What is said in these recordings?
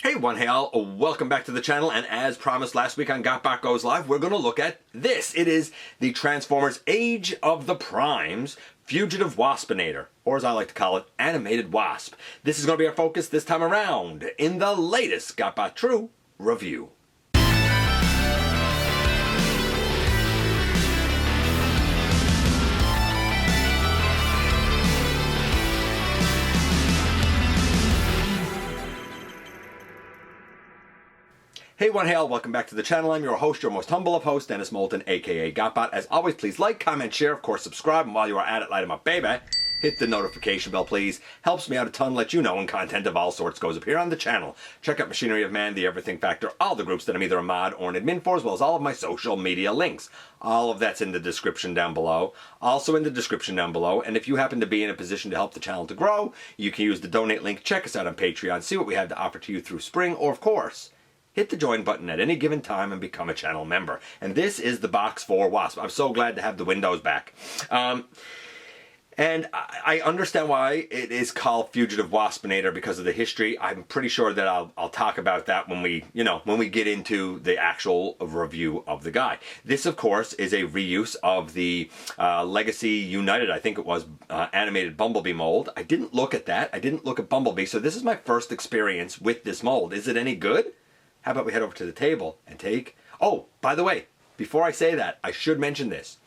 Hey all, welcome back to the channel, and as promised last week on GotBot Goes Live, we're going to look at this. It is the Transformers Age of the Primes Fugitive Waspinator, or as I like to call it, Animated Wasp. This is going to be our focus this time around in the latest GotBot True review. Hey all, welcome back to the channel. I'm your host, your most humble of hosts, Dennis Moulton, aka GotBot. As always, please like, comment, share, of course subscribe, and while you are at it, light 'em up, baby. Hit the notification bell, please. Helps me out a ton, let you know when content of all sorts goes up here on the channel. Check out Machinery of Man, The Everything Factor, all the groups that I'm either a mod or an admin for, as well as all of my social media links. All of that's in the description down below. Also in the description down below. And if you happen to be in a position to help the channel to grow, you can use the donate link. Check us out on Patreon. See what we have to offer to you through spring, or of course, hit the join button at any given time and become a channel member. And this is the box for Wasp. I'm so glad to have the windows back. And I understand why it is called Fugitive Waspinator because of the history. I'm pretty sure that I'll talk about that when we get into the actual review of the guy. This, of course, is a reuse of the Legacy United, I think it was, Animated Bumblebee mold. I didn't look at that. I didn't look at Bumblebee, so this is my first experience with this mold. Is it any good? How about we head over to the table and take... Oh, by the way, before I say that, I should mention this.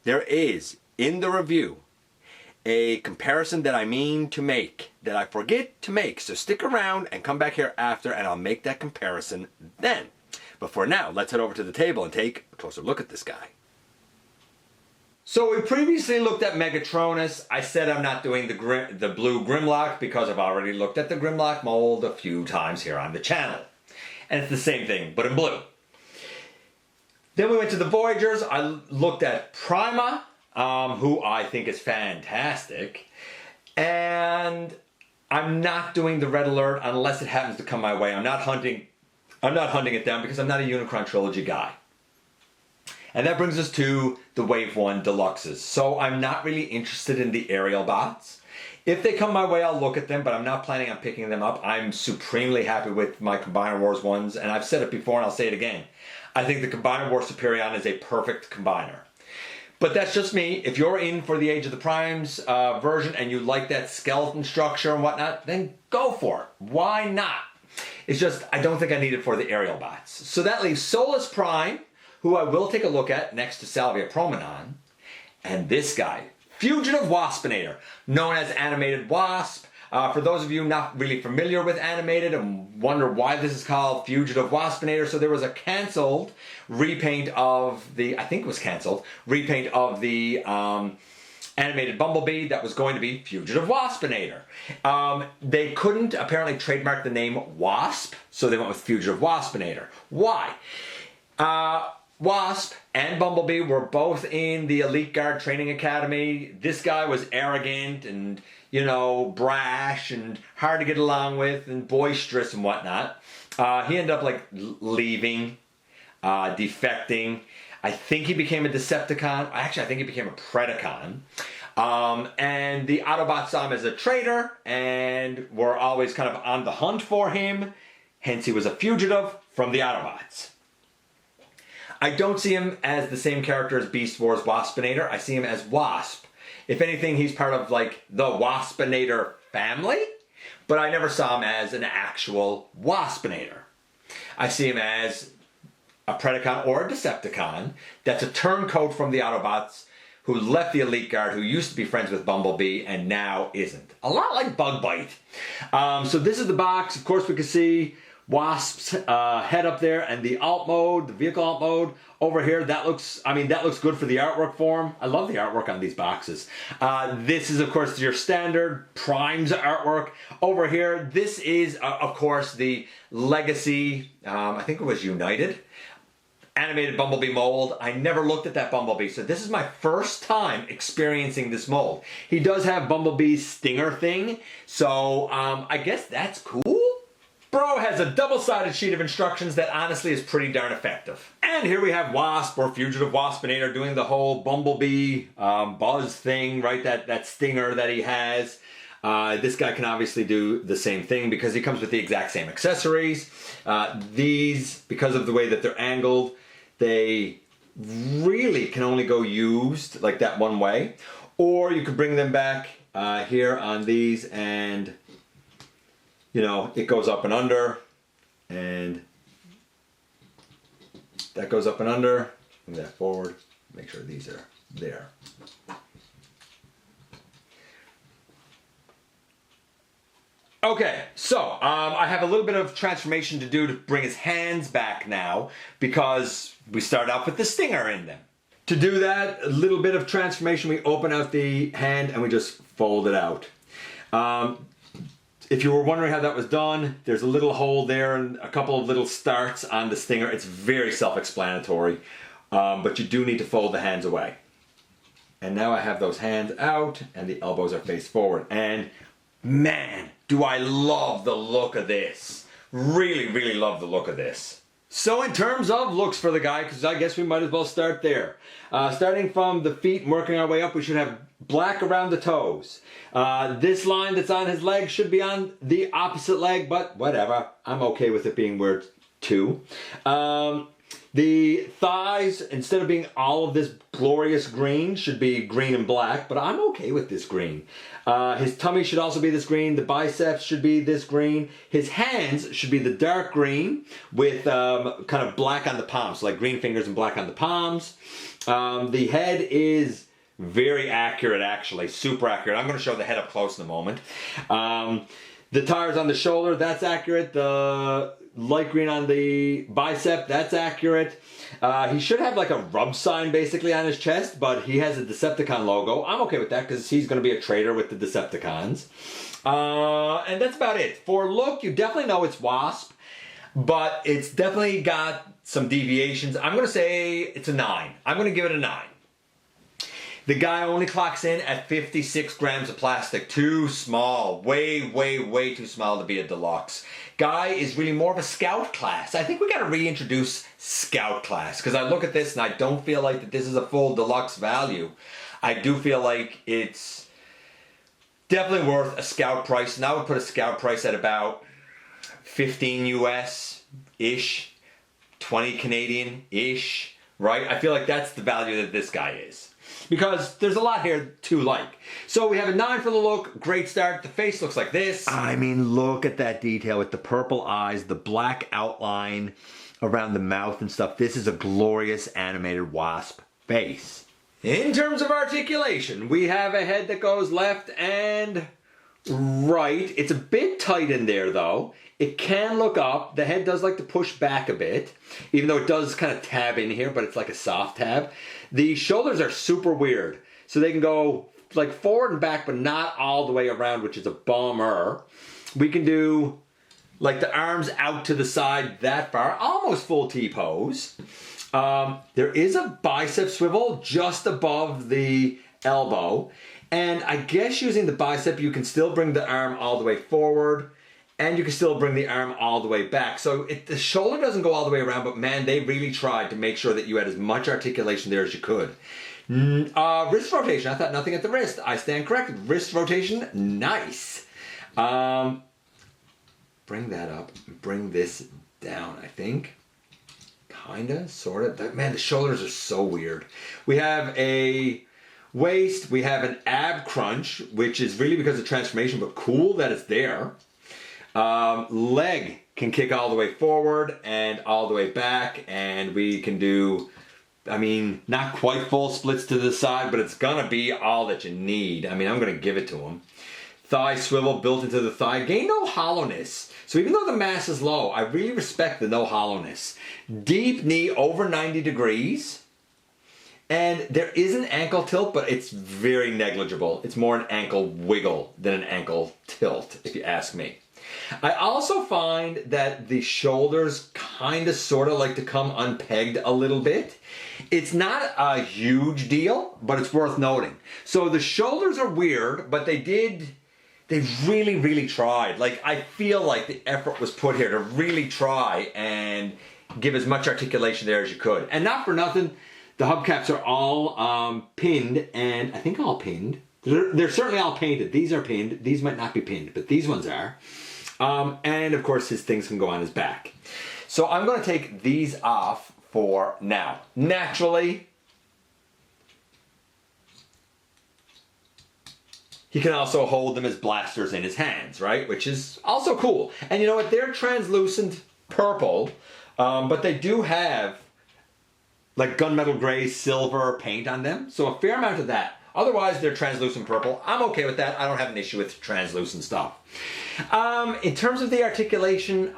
There is, in the review, a comparison that I mean to make, that I forget to make. So stick around and come back here after, and I'll make that comparison then. But for now, let's head over to the table and take a closer look at this guy. So we previously looked at Megatronus. I said I'm not doing the blue Grimlock because I've already looked at the Grimlock mold a few times here on the channel. And it's the same thing, but in blue. Then we went to the Voyagers. I looked at Prima, who I think is fantastic. And I'm not doing the Red Alert unless it happens to come my way. I'm not hunting it down because I'm not a Unicron Trilogy guy. And that brings us to the Wave 1 Deluxes. So I'm not really interested in the aerial bots. If they come my way, I'll look at them, but I'm not planning on picking them up. I'm supremely happy with my Combiner Wars ones, and I've said it before and I'll say it again. I think the Combiner Wars Superion is a perfect combiner. But that's just me. If you're in for the Age of the Primes version and you like that skeleton structure and whatnot, then go for it. Why not? It's just, I don't think I need it for the aerial bots. So that leaves Solus Prime, who I will take a look at next to Salvia Promenon, and this guy, Fugitive Waspinator, known as Animated Wasp. For those of you not really familiar with Animated and wonder why this is called Fugitive Waspinator, so there was a canceled repaint of the, I think it was canceled, repaint of the Animated Bumblebee that was going to be Fugitive Waspinator. They couldn't apparently trademark the name Wasp, so they went with Fugitive Waspinator. Why? Wasp and Bumblebee were both in the Elite Guard Training Academy. This guy was arrogant and, brash and hard to get along with and boisterous and whatnot. He ended up leaving, defecting. I think he became a Decepticon. Actually, I think he became a Predacon. And the Autobots saw him as a traitor and were always kind of on the hunt for him. Hence, he was a fugitive from the Autobots. I don't see him as the same character as Beast Wars Waspinator. I see him as Wasp. If anything, he's part of the Waspinator family, but I never saw him as an actual Waspinator. I see him as a Predacon or a Decepticon that's a turncoat from the Autobots who left the Elite Guard, who used to be friends with Bumblebee and now isn't. A lot like Bug Bite. So this is the box. Of course, we can see Wasp's head up there, and the alt mode, the vehicle alt mode over here, that looks good for the artwork for him. I love the artwork on these boxes. This is, of course, your standard Primes artwork. Over here, this is, of course, the Legacy, I think it was United, Animated Bumblebee mold. I never looked at that Bumblebee, so this is my first time experiencing this mold. He does have Bumblebee's stinger thing, so I guess that's cool. Bro has a double-sided sheet of instructions that honestly is pretty darn effective. And here we have Wasp, or Fugitive Waspinator, doing the whole Bumblebee buzz thing, right? That stinger that he has. This guy can obviously do the same thing because he comes with the exact same accessories. These, because of the way that they're angled, they really can only go used like that one way. Or you could bring them back here on these and, you know, it goes up and under. And that goes up and under. Move that forward. Make sure these are there. Okay, so I have a little bit of transformation to do to bring his hands back now because we start off with the stinger in them. To do that, a little bit of transformation, we open out the hand and we just fold it out. If you were wondering how that was done, there's a little hole there and a couple of little starts on the stinger. It's very self-explanatory, but you do need to fold the hands away. And now I have those hands out and the elbows are faced forward. And man, do I love the look of this. Really, really love the look of this. So in terms of looks for the guy, because I guess we might as well start there. Starting from the feet and working our way up, we should have black around the toes. This line that's on his leg should be on the opposite leg, but whatever. I'm okay with it being where it's two. The thighs, instead of being all of this glorious green, should be green and black, but I'm okay with this green. His tummy should also be this green. The biceps should be this green. His hands should be the dark green with kind of black on the palms, so like green fingers and black on the palms. The head is very accurate, actually, super accurate. I'm going to show the head up close in a moment. The tires on the shoulder, that's accurate. The light green on the bicep, that's accurate. He should have like a rub sign basically on his chest, but he has a Decepticon logo. I'm okay with that because he's going to be a trader with the Decepticons. And that's about it. For look, you definitely know it's Wasp, but it's definitely got some deviations. I'm going to say it's a 9. I'm going to give it a 9. The guy only clocks in at 56 grams of plastic. Too small. Way, way, way too small to be a deluxe. Guy is really more of a scout class. I think we got to reintroduce scout class because I look at this and I don't feel like that this is a full deluxe value. I do feel like it's definitely worth a scout price. And I would put a scout price at about 15 US-ish, 20 Canadian-ish, right? I feel like that's the value that this guy is. Because there's a lot here to like. So we have a 9 for the look, great start. The face looks like this. I mean, look at that detail with the purple eyes, the black outline around the mouth and stuff. This is a glorious animated wasp face. In terms of articulation, we have a head that goes left and right. It's a bit tight in there though. It can look up. The head does like to push back a bit, even though it does kind of tab in here, but it's like a soft tab. The shoulders are super weird. So they can go like forward and back, but not all the way around, which is a bummer. We can do like the arms out to the side that far, almost full T-pose. There is a bicep swivel just above the elbow. And I guess using the bicep, you can still bring the arm all the way forward. And you can still bring the arm all the way back. So the shoulder doesn't go all the way around, but man, they really tried to make sure that you had as much articulation there as you could. Wrist rotation, I thought nothing at the wrist. I stand corrected. Wrist rotation, nice. Bring that up, bring this down, I think. Kinda, sorta. Man, the shoulders are so weird. We have a waist, we have an ab crunch, which is really because of transformation, but cool that it's there. Leg can kick all the way forward and all the way back, and we can do, I mean, not quite full splits to the side, but it's gonna be all that you need. I mean, I'm gonna give it to him. Thigh swivel built into the thigh, gain no hollowness. So even though the mass is low, I really respect the no hollowness. Deep knee over 90 degrees. And there is an ankle tilt, but it's very negligible. It's more an ankle wiggle than an ankle tilt, if you ask me. I also find that the shoulders kind of sort of like to come unpegged a little bit. It's not a huge deal, but it's worth noting. So the shoulders are weird, but they really, really tried. Like, I feel like the effort was put here to really try and give as much articulation there as you could. And not for nothing, the hubcaps are all pinned, and I think all pinned They're certainly all painted. These are pinned. These might not be pinned, but these ones are. And of course his things can go on his back. So I'm going to take these off for now. Naturally, he can also hold them as blasters in his hands, right? Which is also cool. And you know what? They're translucent purple, but they do have like gunmetal gray, silver paint on them. So a fair amount of that. Otherwise, they're translucent purple. I'm okay with that. I don't have an issue with translucent stuff. In terms of the articulation,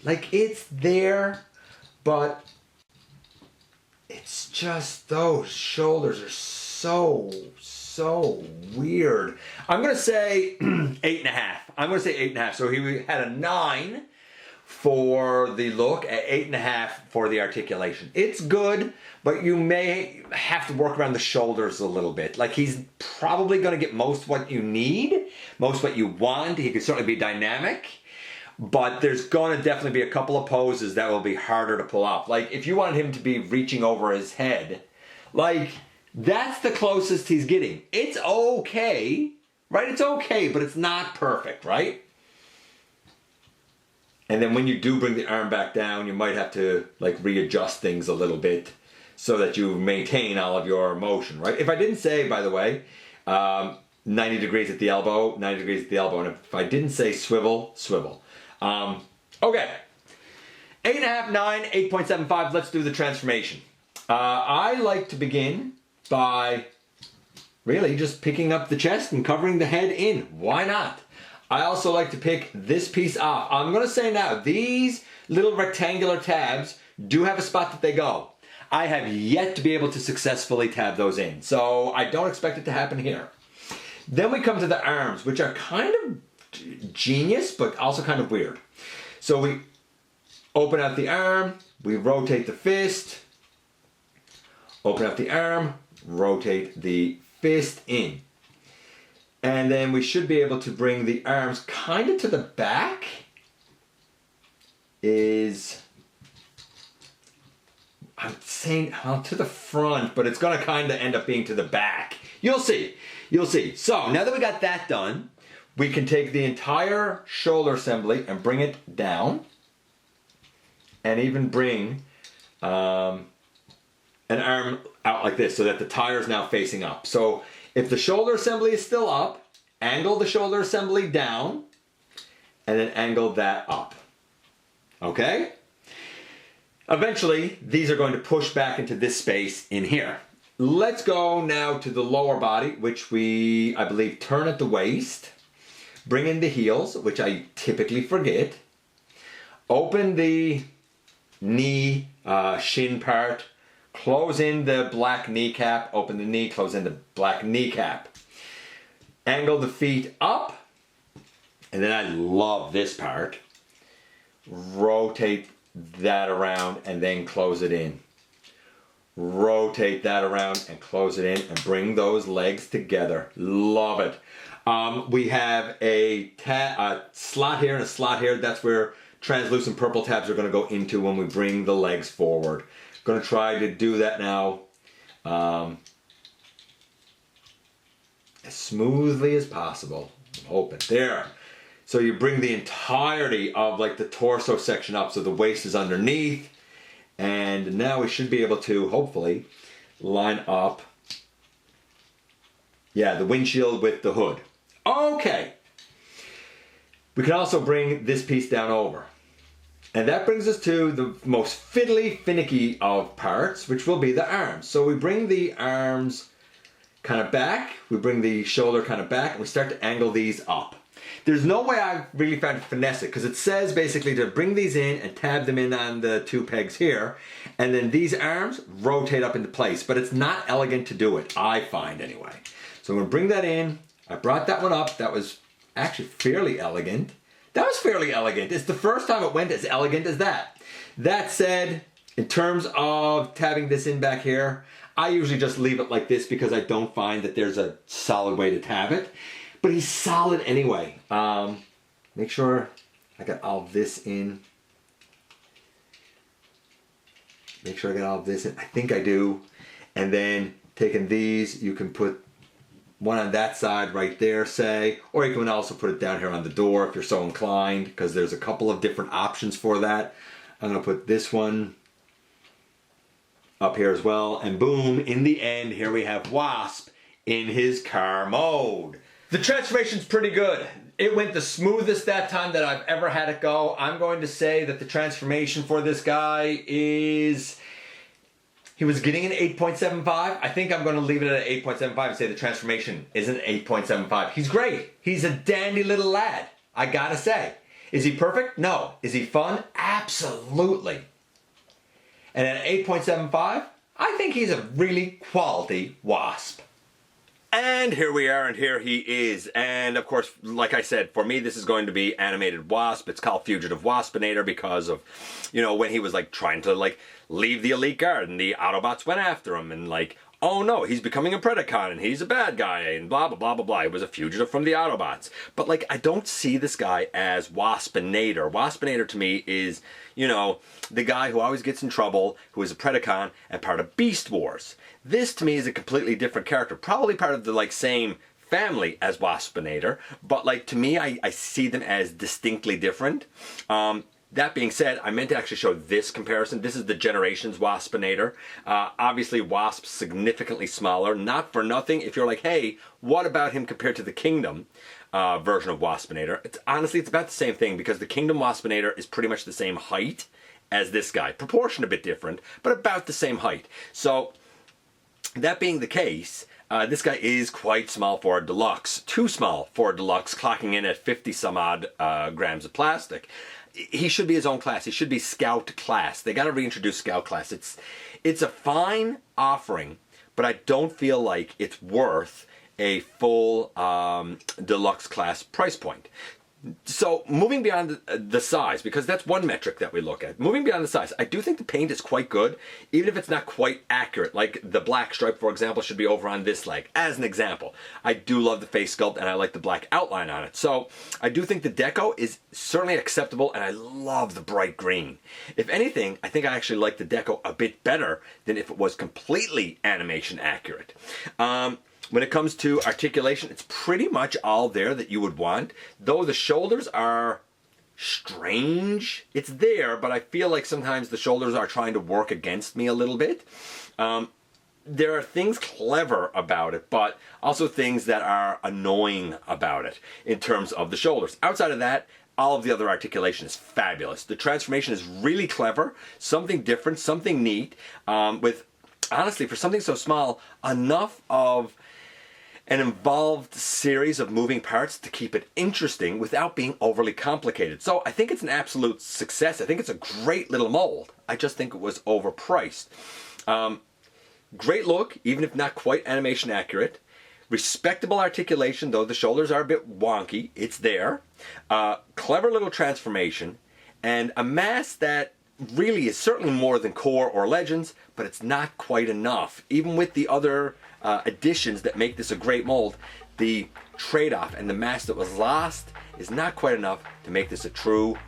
like it's there, but it's just those shoulders are so weird. I'm gonna say 8.5. I'm gonna say 8.5. So he had a 9 for the look, at 8.5 for the articulation. It's good, but you may have to work around the shoulders a little bit. Like he's probably gonna get most what you need, most what you want. He could certainly be dynamic, but there's gonna definitely be a couple of poses that will be harder to pull off. Like if you wanted him to be reaching over his head, like that's the closest he's getting. It's okay, right? It's okay, but it's not perfect, right? And then when you do bring the arm back down, you might have to like readjust things a little bit so that you maintain all of your motion, right? If I didn't say, by the way, 90 degrees at the elbow, 90 degrees at the elbow, and if I didn't say swivel, swivel. Okay, 8.5, 9, 8.75, let's do the transformation. I like to begin by really just picking up the chest and covering the head in. Why not? I also like to pick this piece off. I'm going to say now, these little rectangular tabs do have a spot that they go. I have yet to be able to successfully tab those in, so I don't expect it to happen here. Then we come to the arms, which are kind of genius, but also kind of weird. So we open out the arm, we rotate the fist, open up the arm, rotate the fist in. And then we should be able to bring the arms kind of to the back. I'm saying, well, to the front, but it's going to kind of end up being to the back. You'll see. You'll see. So now that we got that done, we can take the entire shoulder assembly and bring it down. And even bring an arm out like this so that the tire is now facing up. So if the shoulder assembly is still up, angle the shoulder assembly down and then angle that up. Okay? Eventually, these are going to push back into this space in here. Let's go now to the lower body, which I believe, turn at the waist. Bring in the heels, which I typically forget. Open the knee, shin part. Close in the black kneecap, open the knee, close in the black kneecap. Angle the feet up, and then I love this part. Rotate that around and then close it in. Rotate that around and close it in and bring those legs together. Love it. We have a slot here and a slot here. That's where translucent purple tabs are going to go into when we bring the legs forward. Going to try to do that now as smoothly as possible. I'm hoping. There. So you bring the entirety of like the torso section up so the waist is underneath. And now we should be able to hopefully line up, the windshield with the hood. Okay. We can also bring this piece down over. And that brings us to the most fiddly, finicky of parts, which will be the arms. So we bring the arms kind of back, we bring the shoulder kind of back, and we start to angle these up. There's no way I've really found to finesse it, because it says basically to bring these in and tab them in on the two pegs here, and then these arms rotate up into place. But it's not elegant to do it, I find anyway. So I'm going to bring that in. I brought that one up. That was actually fairly elegant. That was fairly elegant. It's the first time it went as elegant as that. That said, in terms of tabbing this in back here, I usually just leave it like this because I don't find that there's a solid way to tab it. But he's solid anyway. Make sure I got all this in. Make sure I got all this in. I think I do. And then taking these, you can put one on that side right there, say, or you can also put it down here on the door if you're so inclined, because there's a couple of different options for that. I'm going to put this one up here as well, and boom, in the end, here we have Wasp in his car mode. The transformation's pretty good. It went the smoothest that time that I've ever had it go. I'm going to say that the transformation for this guy is... He was getting an 8.75. I think I'm going to leave it at an 8.75 and say the transformation is an 8.75. He's great. He's a dandy little lad, I gotta say. Is he perfect? No. Is he fun? Absolutely. And at 8.75, I think he's a really quality Wasp. And here we are, and here he is. And of course, like I said, for me, this is going to be Animated Wasp. It's called Fugitive Waspinator because of, you know, when he was like trying to like leave the elite guard and the Autobots went after him and like, oh no, he's becoming a Predacon and he's a bad guy and blah, blah, blah, blah, blah. He was a fugitive from the Autobots. But like, I don't see this guy as Waspinator. Waspinator to me is, you know, the guy who always gets in trouble, who is a Predacon and part of Beast Wars. This to me is a completely different character, probably part of the like same family as Waspinator, but like to me, I see them as distinctly different. That being said, I meant to actually show this comparison. This is the Generations Waspinator. Obviously, Wasp's significantly smaller. Not for nothing. If you're like, hey, what about him compared to the Kingdom version of Waspinator? Honestly, it's about the same thing because the Kingdom Waspinator is pretty much the same height as this guy. Proportion a bit different, but about the same height. So, that being the case, this guy is quite small for a deluxe. Too small for a deluxe, clocking in at 50 some odd grams of plastic. He should be his own class. He should be Scout class. They got to reintroduce Scout class. It's a fine offering, but I don't feel like it's worth a full deluxe class price point. So moving beyond the size, because that's one metric that we look at. Moving beyond the size, I do think the paint is quite good, even if it's not quite accurate. Like the black stripe, for example, should be over on this leg, as an example. I do love the face sculpt, and I like the black outline on it. So I do think the deco is certainly acceptable, and I love the bright green. If anything, I think I actually like the deco a bit better than if it was completely animation accurate. When it comes to articulation, it's pretty much all there that you would want. Though the shoulders are strange, it's there, but I feel like sometimes the shoulders are trying to work against me a little bit. There are things clever about it, but also things that are annoying about it in terms of the shoulders. Outside of that, all of the other articulation is fabulous. The transformation is really clever, something different, something neat, with, honestly, for something so small, enough of an involved series of moving parts to keep it interesting without being overly complicated. So I think it's an absolute success. I think it's a great little mold. I just think it was overpriced. Great look, even if not quite animation accurate. Respectable articulation, though the shoulders are a bit wonky. It's there. Clever little transformation. And a mask that really is certainly more than Core or Legends, but it's not quite enough. Even with the other additions that make this a great mold, the trade-off and the mask that was lost is not quite enough to make this a true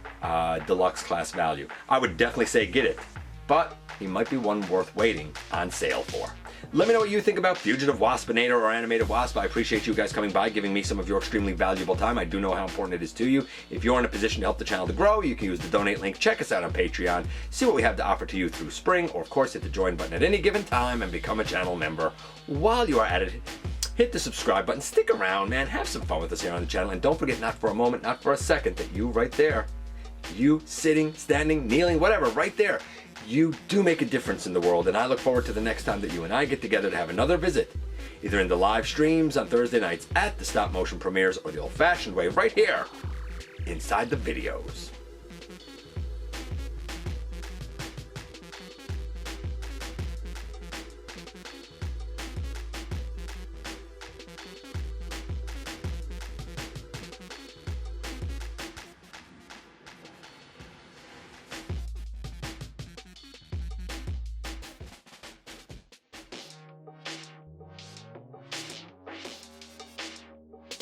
deluxe class value. I would definitely say get it, but he might be one worth waiting on sale for. Let me know what you think about Fugitive Waspinator or Animated Wasp. I appreciate you guys coming by, giving me some of your extremely valuable time. I do know how important it is to you. If you're in a position to help the channel to grow, you can use the donate link. Check us out on Patreon. See what we have to offer to you through Spring, or of course hit the join button at any given time and become a channel member. While you are at it, hit the subscribe button. Stick around, man. Have some fun with us here on the channel. And don't forget, not for a moment, not for a second, that you right there, you sitting, standing, kneeling, whatever, right there, you do make a difference in the world, and I look forward to the next time that you and I get together to have another visit, either in the live streams on Thursday nights at the stop motion premieres or the old-fashioned way right here inside the videos.